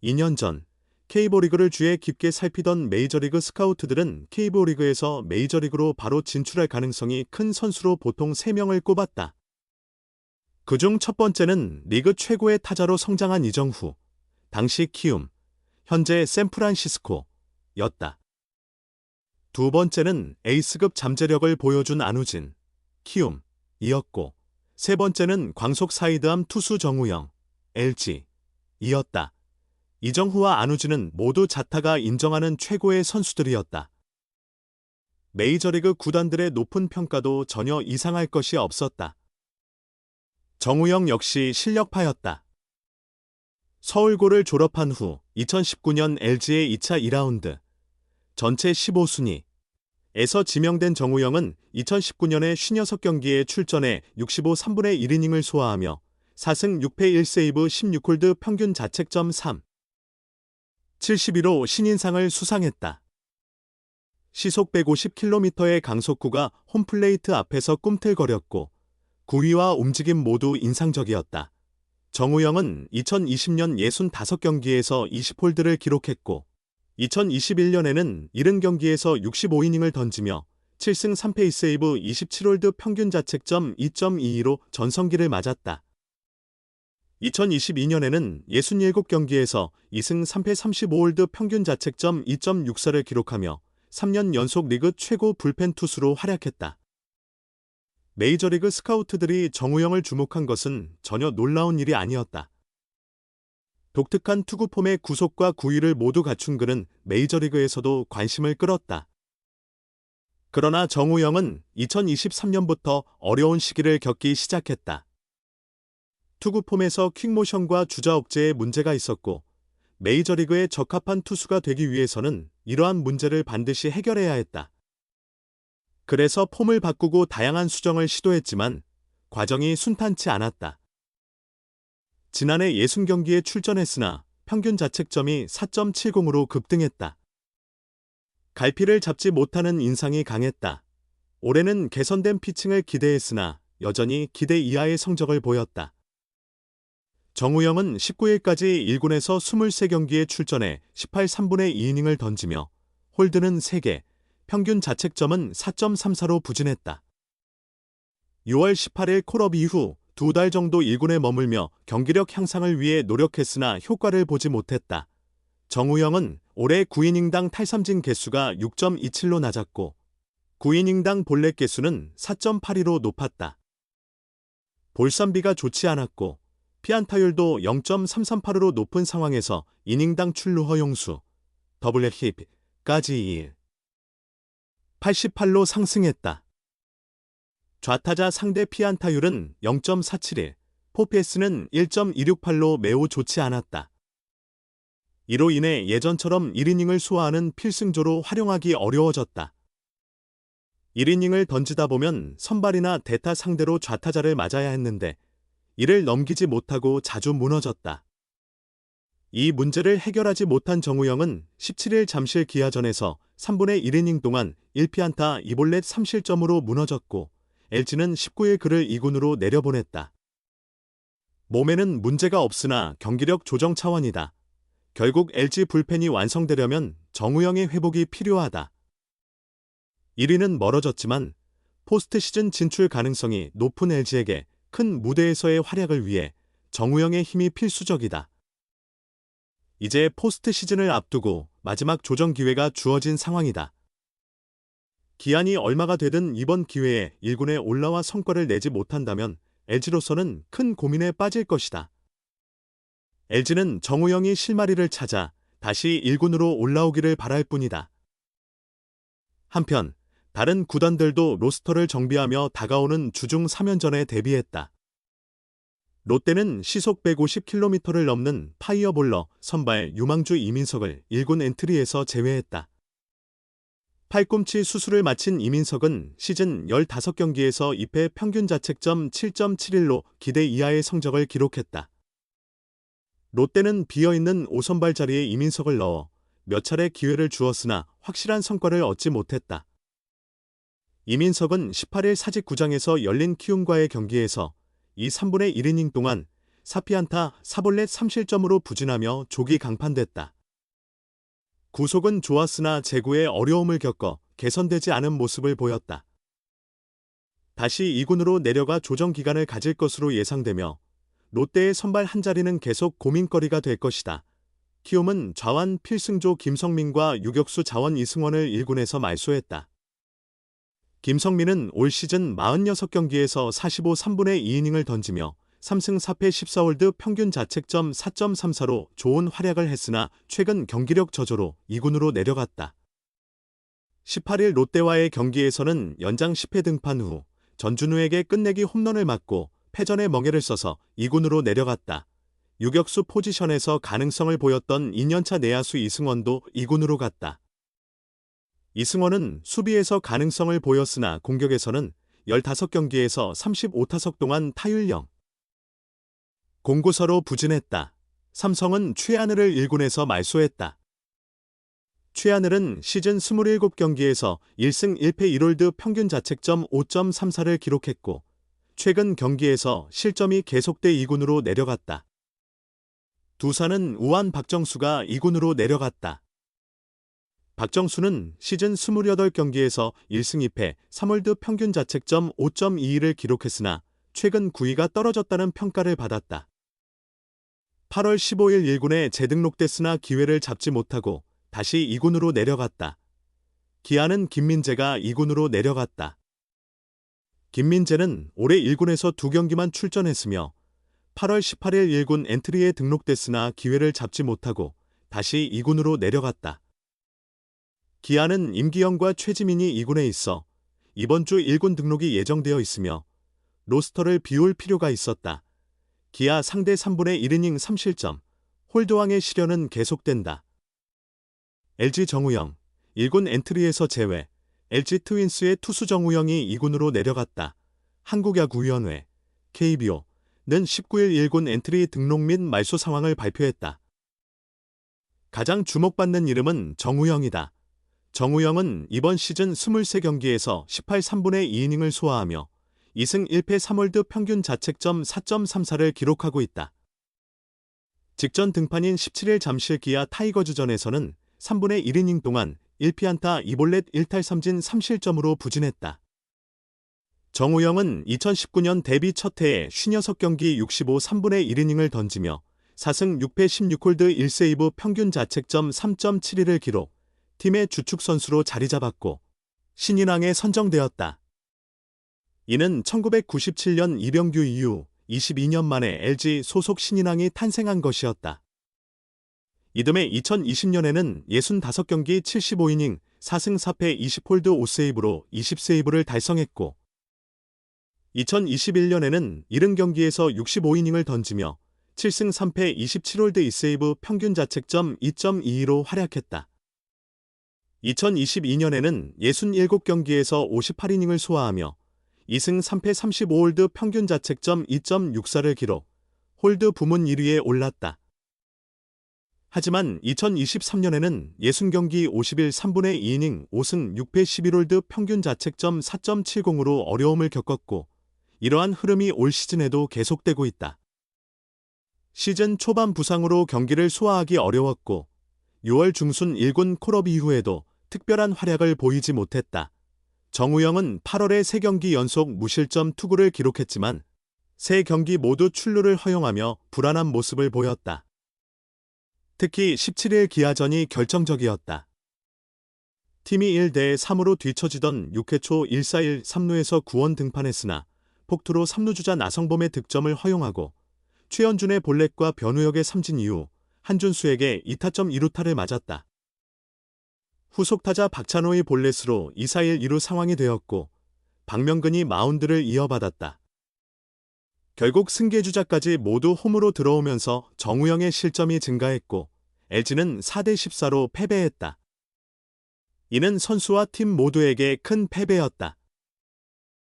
2년 전 KBO리그를 주의 깊게 살피던 메이저리그 스카우트들은 KBO리그에서 메이저리그로 바로 진출할 가능성이 큰 선수로 보통 3명을 꼽았다. 그중 첫 번째는 리그 최고의 타자로 성장한 이정후, 당시 키움, 현재 샌프란시스코였다. 두 번째는 에이스급 잠재력을 보여준 안우진, 키움이었고, 세 번째는 광속 사이드암 투수 정우영, LG이었다. 이정후와 안우진은 모두 자타가 인정하는 최고의 선수들이었다. 메이저리그 구단들의 높은 평가도 전혀 이상할 것이 없었다. 정우영 역시 실력파였다. 서울고를 졸업한 후 2019년 LG의 2차 2라운드 전체 15순위에서 지명된 정우영은 2019년에 56경기에 출전해 65 3분의 1이닝을 소화하며 4승 6패 1세이브 16홀드 평균 자책점 3. 71호 신인상을 수상했다. 시속 150km의 강속구가 홈플레이트 앞에서 꿈틀거렸고 9위와 움직임 모두 인상적이었다. 정우영은 2020년 65경기에서 20홀드를 기록했고 2021년에는 70경기에서 65이닝을 던지며 7승 3패 2세이브 27홀드 평균 자책점 2.22로 전성기를 맞았다. 2022년에는 67경기에서 2승 3패 35홀드 평균 자책점 2.64를 기록하며 3년 연속 리그 최고 불펜 투수로 활약했다. 메이저리그 스카우트들이 정우영을 주목한 것은 전혀 놀라운 일이 아니었다. 독특한 투구 폼의 구속과 구위를 모두 갖춘 그는 메이저리그에서도 관심을 끌었다. 그러나 정우영은 2023년부터 어려운 시기를 겪기 시작했다. 투구 폼에서 퀵모션과 주자 억제에 문제가 있었고 메이저리그에 적합한 투수가 되기 위해서는 이러한 문제를 반드시 해결해야 했다. 그래서 폼을 바꾸고 다양한 수정을 시도했지만 과정이 순탄치 않았다. 지난해 60경기에 출전했으나 평균 자책점이 4.70으로 급등했다. 갈피를 잡지 못하는 인상이 강했다. 올해는 개선된 피칭을 기대했으나 여전히 기대 이하의 성적을 보였다. 정우영은 19일까지 1군에서 23경기에 출전해 18 3분의 2이닝을 던지며 홀드는 3개, 평균 자책점은 4.34로 부진했다. 6월 18일 콜업 이후 2달 정도 1군에 머물며 경기력 향상을 위해 노력했으나 효과를 보지 못했다. 정우영은 올해 9이닝당 탈삼진 개수가 6.27로 낮았고 9이닝당 볼넷 개수는 4.82로 높았다. 볼쌈비가 좋지 않았고 피안타율도 0.338로 높은 상황에서 이닝당 출루 허용수, 더블 힙까지 88로 상승했다. 좌타자 상대 피안타율은 0.471, 포피에스는 1.268로 매우 좋지 않았다. 이로 인해 예전처럼 1이닝을 소화하는 필승조로 활용하기 어려워졌다. 1이닝을 던지다 보면 선발이나 대타 상대로 좌타자를 맞아야 했는데 이를 넘기지 못하고 자주 무너졌다. 이 문제를 해결하지 못한 정우영은 17일 잠실 기아전에서 3분의 1이닝 동안 1피안타 2볼넷 3실점으로 무너졌고 LG는 19일 그를 2군으로 내려보냈다. 몸에는 문제가 없으나 경기력 조정 차원이다. 결국 LG 불펜이 완성되려면 정우영의 회복이 필요하다. 1위는 멀어졌지만 포스트 시즌 진출 가능성이 높은 LG에게 큰 무대에서의 활약을 위해 정우영의 힘이 필수적이다. 이제 포스트 시즌을 앞두고 마지막 조정 기회가 주어진 상황이다. 기한이 얼마가 되든 이번 기회에 1군에 올라와 성과를 내지 못한다면 LG로서는 큰 고민에 빠질 것이다. LG는 정우영이 실마리를 찾아 다시 1군으로 올라오기를 바랄 뿐이다. 한편 다른 구단들도 로스터를 정비하며 다가오는 주중 3연전에 대비했다. 롯데는 시속 150km를 넘는 파이어볼러 선발 유망주 이민석을 1군 엔트리에서 제외했다. 팔꿈치 수술을 마친 이민석은 시즌 15경기에서 2패 평균 자책점 7.71로 기대 이하의 성적을 기록했다. 롯데는 비어있는 5선발 자리에 이민석을 넣어 몇 차례 기회를 주었으나 확실한 성과를 얻지 못했다. 이민석은 18일 사직구장에서 열린 키움과의 경기에서 이 3분의 1이닝 동안 4피안타 4볼넷 3실점으로 부진하며 조기 강판됐다. 구속은 좋았으나 제구에 어려움을 겪어 개선되지 않은 모습을 보였다. 다시 2군으로 내려가 조정 기간을 가질 것으로 예상되며 롯데의 선발 한자리는 계속 고민거리가 될 것이다. 키움은 좌완 필승조 김성민과 유격수 자원 이승원을 1군에서 말소했다. 김성민은 올 시즌 46경기에서 45 3분의 2이닝을 던지며 3승 4패 14홀드 평균 자책점 4.34로 좋은 활약을 했으나 최근 경기력 저조로 2군으로 내려갔다. 18일 롯데와의 경기에서는 연장 10회 등판 후 전준우에게 끝내기 홈런을 맞고 패전의 멍에를 써서 2군으로 내려갔다. 유격수 포지션에서 가능성을 보였던 2년차 내야수 이승원도 2군으로 갔다. 이승원은 수비에서 가능성을 보였으나 공격에서는 15경기에서 35타석 동안 타율 0. 공구서로 부진했다. 삼성은 최하늘을 1군에서 말소했다. 최하늘은 시즌 27경기에서 1승 1패 1홀드 평균 자책점 5.34를 기록했고 최근 경기에서 실점이 계속돼 2군으로 내려갔다. 두산은 우완 박정수가 2군으로 내려갔다. 박정수는 시즌 28경기에서 1승 2패 3홀드 평균 자책점 5.22를 기록했으나 최근 9위가 떨어졌다는 평가를 받았다. 8월 15일 1군에 재등록됐으나 기회를 잡지 못하고 다시 2군으로 내려갔다. 기아는 김민재가 2군으로 내려갔다. 김민재는 올해 1군에서 2경기만 출전했으며 8월 18일 1군 엔트리에 등록됐으나 기회를 잡지 못하고 다시 2군으로 내려갔다. 기아는 임기영과 최지민이 2군에 있어 이번 주 1군 등록이 예정되어 있으며 로스터를 비울 필요가 있었다. 기아 상대 3분의 1이닝 3실점, 홀드왕의 시련은 계속된다. LG 정우영, 1군 엔트리에서 제외, LG 트윈스의 투수 정우영이 2군으로 내려갔다. 한국야구위원회, KBO는 19일 1군 엔트리 등록 및 말소 상황을 발표했다. 가장 주목받는 이름은 정우영이다. 정우영은 이번 시즌 23경기에서 18 3분의 2이닝을 소화하며 2승 1패 3홀드 평균 자책점 4.34를 기록하고 있다. 직전 등판인 17일 잠실 기아 타이거즈전에서는 3분의 1이닝 동안 1피안타 2볼넷 1탈삼진 3실점으로 부진했다. 정우영은 2019년 데뷔 첫 해에 56경기 65 3분의 1이닝을 던지며 4승 6패 16홀드 1세이브 평균 자책점 3.72를 기록, 팀의 주축 선수로 자리 잡았고 신인왕에 선정되었다. 이는 1997년 이병규 이후 22년 만에 LG 소속 신인왕이 탄생한 것이었다. 이듬해 2020년에는 65경기 75이닝 4승 4패 20홀드 5세이브로 20세이브를 달성했고 2021년에는 70경기에서 65이닝을 던지며 7승 3패 27홀드 2세이브 평균 자책점 2.22로 활약했다. 2022년에는 67경기에서 58이닝을 소화하며 2승 3패 35홀드 평균 자책점 2.64를 기록, 홀드 부문 1위에 올랐다. 하지만 2023년에는 60경기 51 3분의 2이닝 5승 6패 11홀드 평균 자책점 4.70으로 어려움을 겪었고 이러한 흐름이 올 시즌에도 계속되고 있다. 시즌 초반 부상으로 경기를 소화하기 어려웠고 6월 중순 1군 콜업 이후에도 특별한 활약을 보이지 못했다. 정우영은 8월에 3경기 연속 무실점 투구를 기록했지만 3경기 모두 출루를 허용하며 불안한 모습을 보였다. 특히 17일 기아전이 결정적이었다. 팀이 1대 3으로 뒤처지던 6회 초 1-4-1 3루에서 구원 등판했으나 폭투로 3루주자 나성범의 득점을 허용하고 최현준의 볼넷과 변우혁의 삼진 이후 한준수에게 2타점 2루타를 맞았다. 후속 타자 박찬호의 볼넷으로 2-4-1 2루 상황이 되었고 박명근이 마운드를 이어받았다. 결국 승계주자까지 모두 홈으로 들어오면서 정우영의 실점이 증가했고 LG는 4대 14로 패배했다. 이는 선수와 팀 모두에게 큰 패배였다.